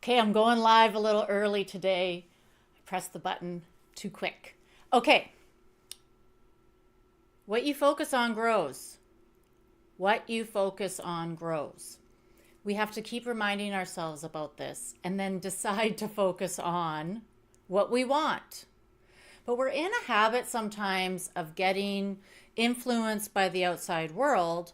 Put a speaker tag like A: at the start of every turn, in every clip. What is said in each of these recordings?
A: Okay, I'm going live a little early today. I pressed the button too quick. Okay. What you focus on grows. What you focus on grows. We have to keep reminding ourselves about this and then decide to focus on what we want. But we're in a habit sometimes of getting influenced by the outside world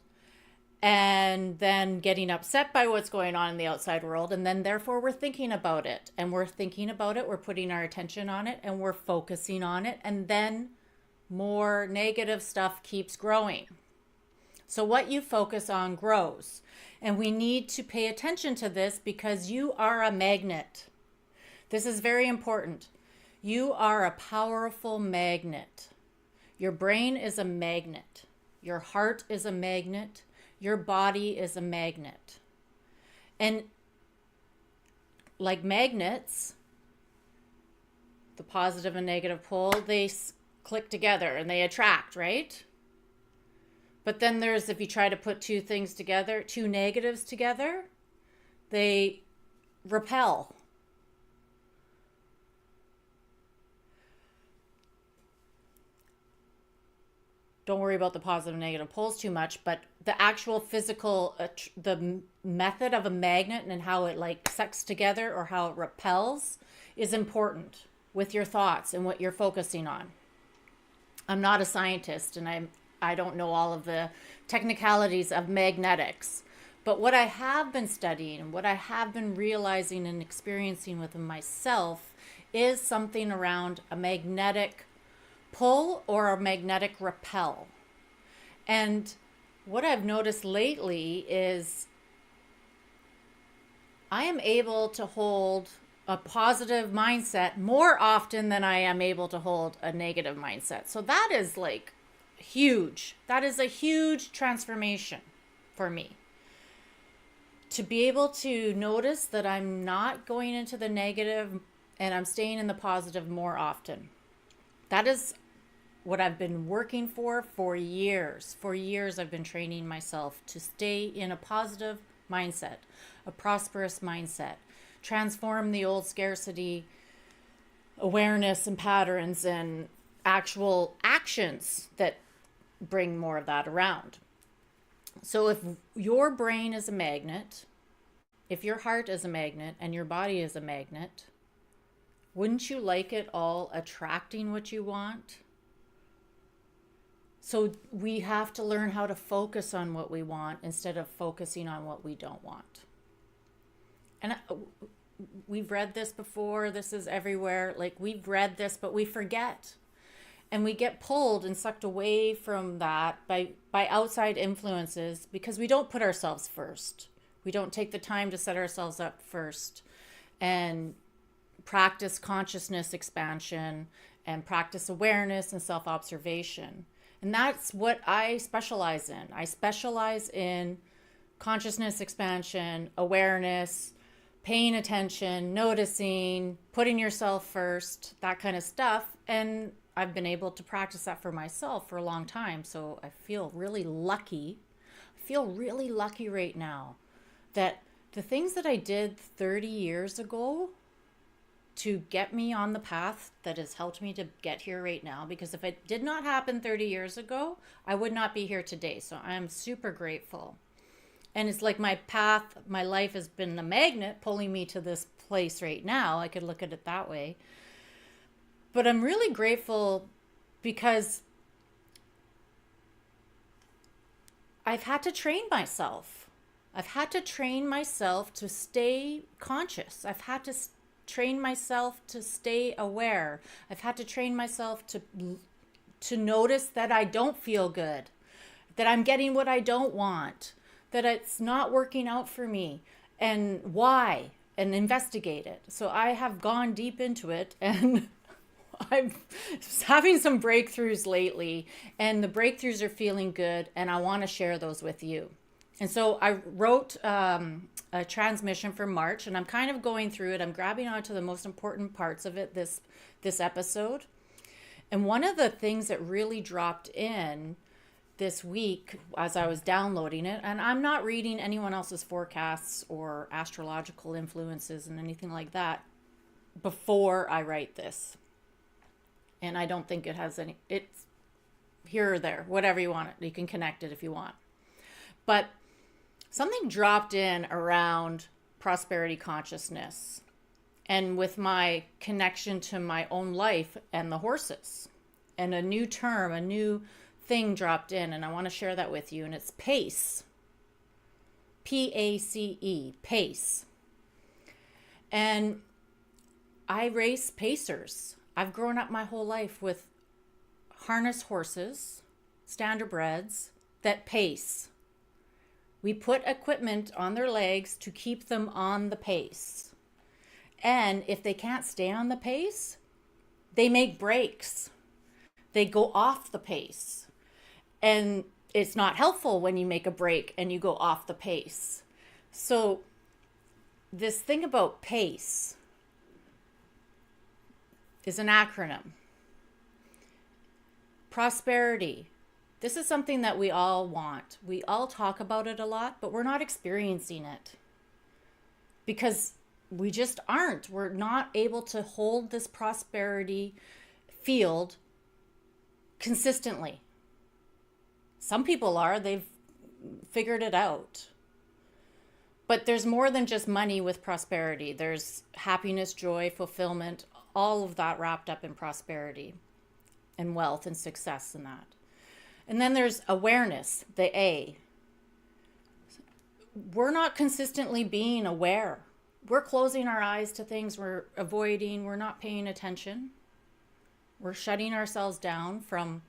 A: and then getting upset by what's going on in the outside world. And then therefore we're thinking about it and we're thinking about it. We're putting our attention on it and we're focusing on it. And then more negative stuff keeps growing. So what you focus on grows. And we need to pay attention to this because you are a magnet. This is very important. You are a powerful magnet. Your brain is a magnet. Your heart is a magnet. Your body is a magnet. And like magnets, the positive and negative pole, they click together and they attract, right? But then there's, if you try to put two things together, two negatives together, they repel. Don't worry about the positive and negative poles too much, but the actual physical, the method of a magnet and how it like sucks together or how it repels is important with your thoughts and what you're focusing on. I'm not a scientist and I don't know all of the technicalities of magnetics, but what I have been studying and what I have been realizing and experiencing within myself is something around a magnetic pull or a magnetic repel. And what I've noticed lately is I am able to hold a positive mindset more often than I am able to hold a negative mindset. So that is like huge. That is a huge transformation for me. To be able to notice that I'm not going into the negative and I'm staying in the positive more often. That is what I've been working for years. For years, I've been training myself to stay in a positive mindset, a prosperous mindset, transform the old scarcity awareness and patterns and actual actions that bring more of that around. So if your brain is a magnet, if your heart is a magnet and your body is a magnet, wouldn't you like it all attracting what you want? So we have to learn how to focus on what we want instead of focusing on what we don't want. And we've read this before. This is everywhere. Like we've read this, but we forget. And we get pulled and sucked away from that by outside influences because we don't put ourselves first. We don't take the time to set ourselves up first and practice consciousness expansion and practice awareness and self-observation. And that's what I specialize in. I specialize in consciousness expansion, awareness, paying attention, noticing, putting yourself first, that kind of stuff. And I've been able to practice that for myself for a long time. So I feel really lucky. I feel really lucky right now that the things that I did 30 years ago to get me on the path that has helped me to get here right now, because if it did not happen 30 years ago, I would not be here today. So I'm super grateful. And it's like my path, my life has been a magnet pulling me to this place right now. I could look at it that way. But I'm really grateful because I've had to train myself. I've had to train myself to stay conscious. I've had to train myself to stay aware. I've had to train myself to notice that I don't feel good, that I'm getting what I don't want, that it's not working out for me, and why, and investigate it. So I have gone deep into it, and I'm having some breakthroughs lately, and the breakthroughs are feeling good, and I want to share those with you. And so I wrote a transmission for March, and I'm kind of going through it. I'm grabbing onto the most important parts of it this episode. And one of the things that really dropped in this week as I was downloading it, and I'm not reading anyone else's forecasts or astrological influences and anything like that before I write this. And I don't think it has any, it's here or there, whatever you want it. You can connect it if you want. But something dropped in around prosperity consciousness and with my connection to my own life and the horses. And a new term, a new thing dropped in, and I want to share that with you. And it's pace. P-A-C-E, pace. And I race pacers. I've grown up my whole life with harness horses, standardbreds that pace. We put equipment on their legs to keep them on the pace. And if they can't stay on the pace, they make breaks. They go off the pace. And it's not helpful when you make a break and you go off the pace. So this thing about pace is an acronym. Prosperity. This is something that we all want. We all talk about it a lot, but we're not experiencing it because we just aren't. We're not able to hold this prosperity field consistently. Some people are, they've figured it out. But there's more than just money with prosperity. There's happiness, joy, fulfillment, all of that wrapped up in prosperity and wealth and success in that. And then there's awareness, the A. We're not consistently being aware. We're closing our eyes to things, we're avoiding, we're not paying attention. We're shutting ourselves down from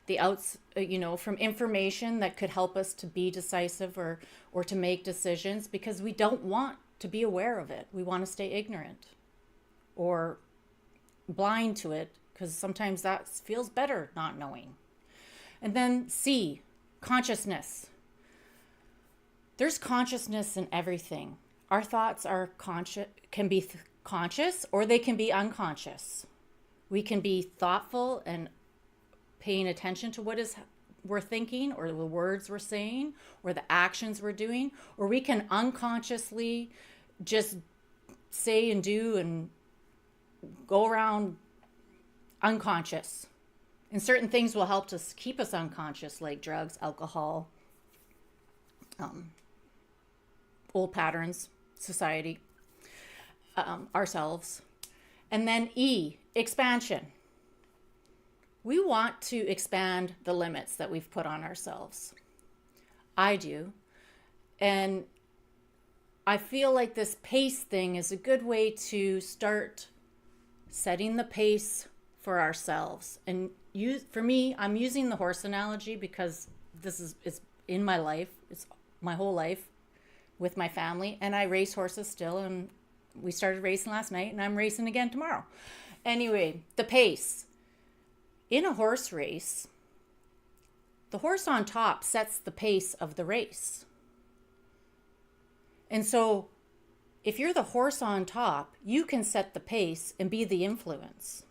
A: from information that could help us to be decisive or to make decisions because we don't want to be aware of it. We want to stay ignorant or blind to it because sometimes that feels better not knowing. And then C, consciousness. There's consciousness in everything. Our thoughts are can be conscious or they can be unconscious. We can be thoughtful and paying attention to what we're thinking or the words we're saying or the actions we're doing, or we can unconsciously just say and do and go around unconscious. And certain things will help to keep us unconscious, like drugs, alcohol, old patterns, society, ourselves. And then E, expansion. We want to expand the limits that we've put on ourselves. I do. And I feel like this pace thing is a good way to start setting the pace for ourselves. And for me, I'm using the horse analogy because it's in my life. It's my whole life with my family. And I race horses still. And we started racing last night and I'm racing again tomorrow. Anyway, the pace. In a horse race, the horse on top sets the pace of the race. And so if you're the horse on top, you can set the pace and be the influence.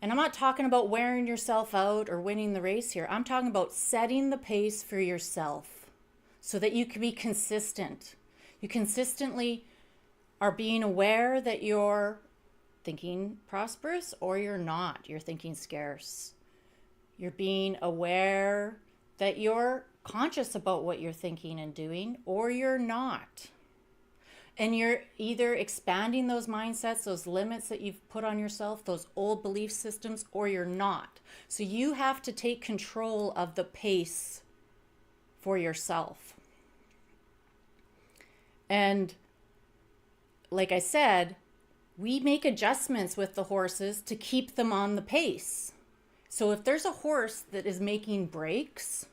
A: And I'm not talking about wearing yourself out or winning the race here. I'm talking about setting the pace for yourself so that you can be consistent. You consistently are being aware that you're thinking prosperous or you're not. You're thinking scarce. You're being aware that you're conscious about what you're thinking and doing or you're not. And you're either expanding those mindsets, those limits that you've put on yourself, those old belief systems, or you're not. So you have to take control of the pace for yourself. And like I said, we make adjustments with the horses to keep them on the pace. So if there's a horse that is making breaks,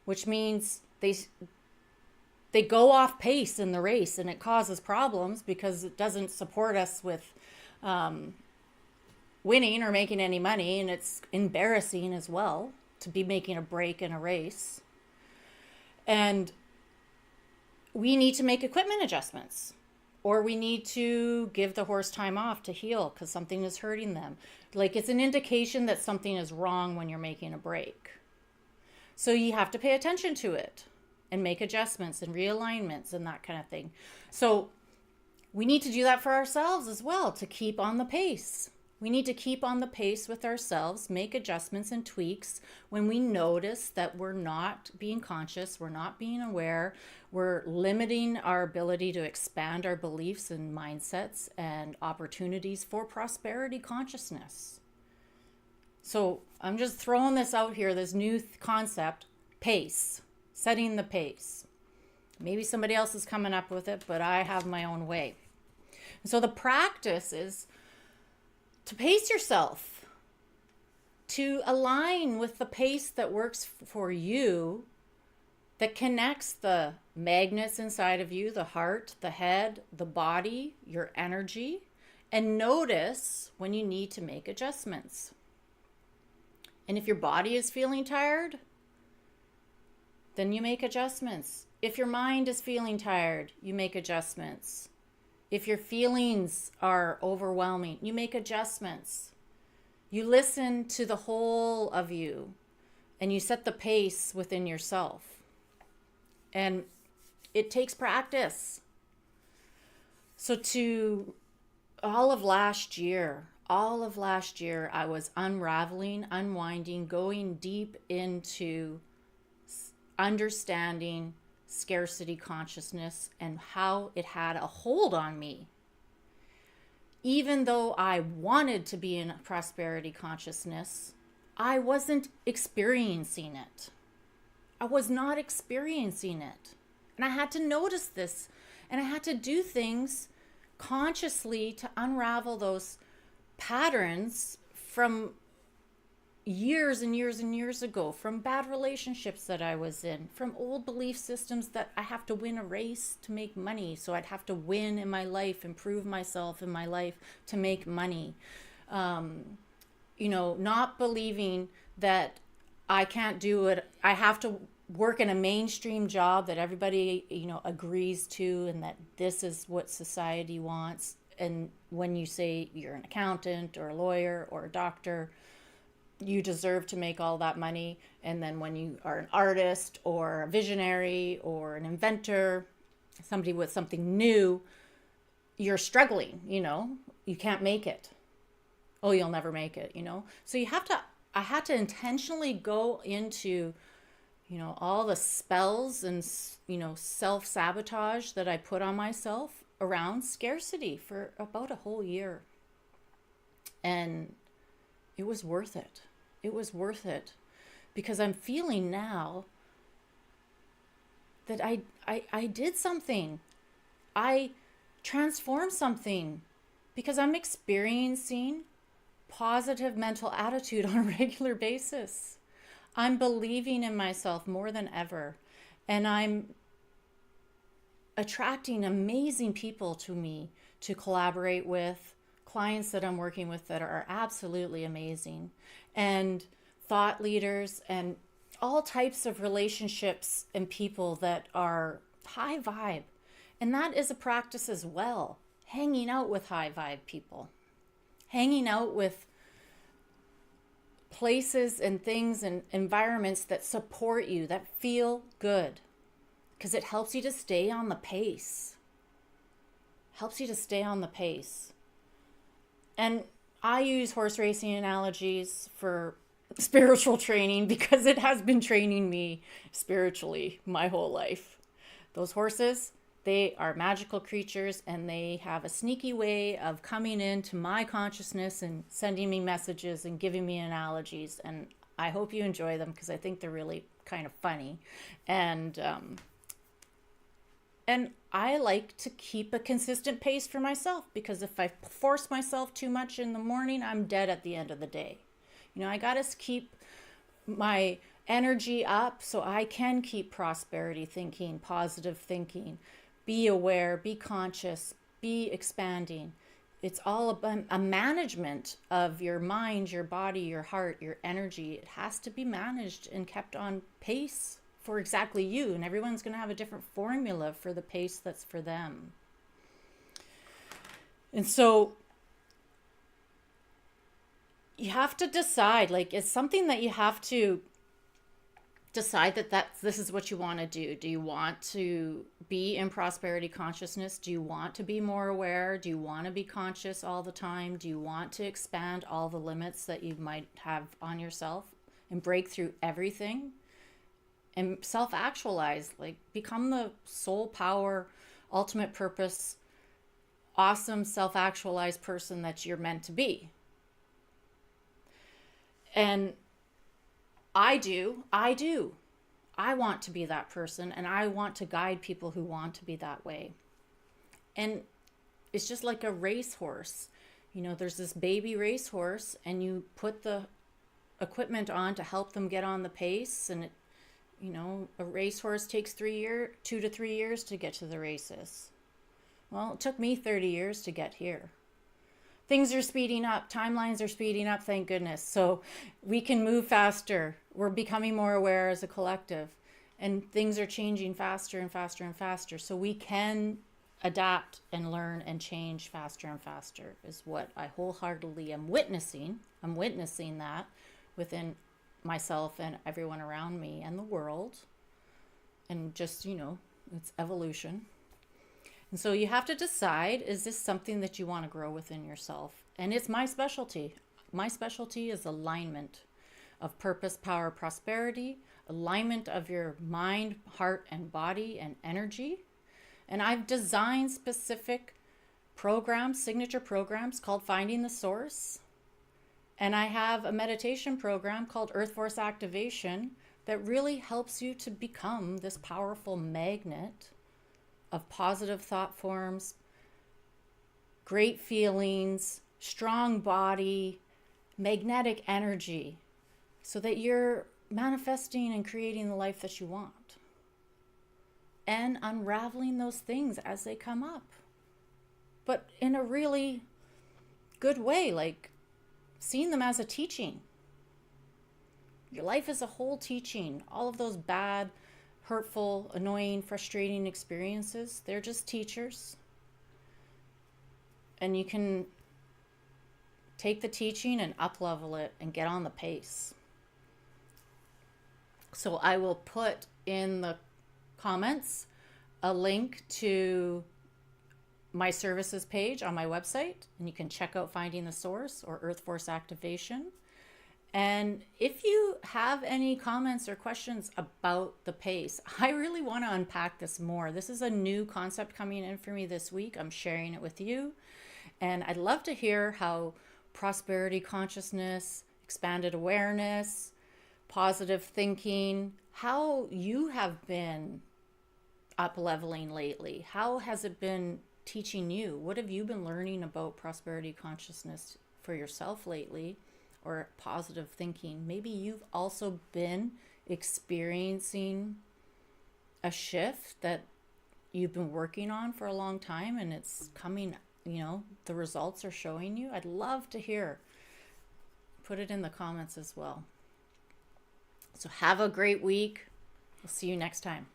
A: which means they go off pace in the race and it causes problems because it doesn't support us with winning or making any money, and it's embarrassing as well to be making a break in a race. And we need to make equipment adjustments. Or we need to give the horse time off to heal because something is hurting them. Like, it's an indication that something is wrong when you're making a break. So you have to pay attention to it and make adjustments and realignments and that kind of thing. So we need to do that for ourselves as well, to keep on the pace. We need to keep on the pace with ourselves, make adjustments and tweaks when we notice that we're not being conscious, we're not being aware, we're limiting our ability to expand our beliefs and mindsets and opportunities for prosperity consciousness. So I'm just throwing this out here, this new concept, pace, setting the pace. Maybe somebody else is coming up with it, but I have my own way. So the practice is to pace yourself, to align with the pace that works for you, that connects the magnets inside of you, the heart, the head, the body, your energy, and notice when you need to make adjustments. And if your body is feeling tired, then you make adjustments. If your mind is feeling tired, you make adjustments. If your feelings are overwhelming, you make adjustments. You listen to the whole of you and you set the pace within yourself. And it takes practice. So all of last year, I was unraveling, unwinding, going deep into understanding scarcity consciousness and how it had a hold on me. Even though I wanted to be in prosperity consciousness, I wasn't experiencing it. I was not experiencing it. And I had to notice this, and I had to do things consciously to unravel those patterns from years and years and years ago, from bad relationships that I was in, from old belief systems that I have to win a race to make money. So I'd have to win in my life, improve myself in my life to make money. Not believing that I can't do it. I have to work in a mainstream job that everybody, agrees to, and that this is what society wants. And when you say you're an accountant or a lawyer or a doctor, you deserve to make all that money. And then when you are an artist or a visionary or an inventor, somebody with something new, you're struggling, you can't make it. Oh, you'll never make it, So I had to intentionally go into, all the spells and, self-sabotage that I put on myself around scarcity for about a whole year. And it was worth it. It was worth it because I'm feeling now that I did something. I transformed something because I'm experiencing positive mental attitude on a regular basis. I'm believing in myself more than ever. And I'm attracting amazing people to me to collaborate with, clients that I'm working with that are absolutely amazing, and thought leaders and all types of relationships and people that are high vibe. And that is a practice as well. Hanging out with high vibe people, hanging out with places and things and environments that support you, that feel good, because it helps you to stay on the pace. And I use horse racing analogies for spiritual training because it has been training me spiritually my whole life. Those horses, they are magical creatures, and they have a sneaky way of coming into my consciousness and sending me messages and giving me analogies. And I hope you enjoy them because I think they're really kind of funny. And I like to keep a consistent pace for myself, because if I force myself too much in the morning, I'm dead at the end of the day. I got to keep my energy up so I can keep prosperity thinking, positive thinking, be aware, be conscious, be expanding. It's all about a management of your mind, your body, your heart, your energy. It has to be managed and kept on pace for exactly you. And everyone's going to have a different formula for the pace that's for them. And so you have to decide, like, it's something that you have to decide that this is what you want to do. Do you want to be in prosperity consciousness? Do you want to be more aware? Do you want to be conscious all the time? Do you want to expand all the limits that you might have on yourself and break through everything and self-actualize, like become the soul power, ultimate purpose, awesome self-actualized person that you're meant to be? And I do. I want to be that person, and I want to guide people who want to be that way. And it's just like a racehorse. You know, there's this baby racehorse, and you put the equipment on to help them get on the pace. And, a racehorse takes 2 to 3 years to get to the races. Well, it took me 30 years to get here. Things are speeding up. Timelines are speeding up, thank goodness. So we can move faster. We're becoming more aware as a collective. And things are changing faster and faster and faster. So we can adapt and learn and change faster and faster is what I wholeheartedly am witnessing. I'm witnessing that within myself and everyone around me and the world. And just, it's evolution. And so you have to decide, is this something that you want to grow within yourself? And it's my specialty. My specialty is alignment of purpose, power, prosperity, alignment of your mind, heart, and body and energy. And I've designed specific programs, signature programs called Finding the Source. And I have a meditation program called Earth Force Activation that really helps you to become this powerful magnet of positive thought forms, great feelings, strong body, magnetic energy, so that you're manifesting and creating the life that you want. And unraveling those things as they come up. But in a really good way, like seeing them as a teaching. Your life is a whole teaching. All of those bad, hurtful, annoying, frustrating experiences, they're just teachers. And you can take the teaching and uplevel it and get on the pace. So I will put in the comments a link to my services page on my website, and you can check out Finding the Source or Earth Force Activation. And if you have any comments or questions about the pace, I really want to unpack this more. This is a new concept coming in for me this week. I'm sharing it with you. And I'd love to hear how prosperity consciousness, expanded awareness, positive thinking, how you have been up-leveling lately. How has it been teaching you? What have you been learning about prosperity consciousness for yourself lately? Or positive thinking. Maybe you've also been experiencing a shift that you've been working on for a long time, and it's coming, the results are showing you. I'd love to hear. Put it in the comments as well. So have a great week. We'll see you next time.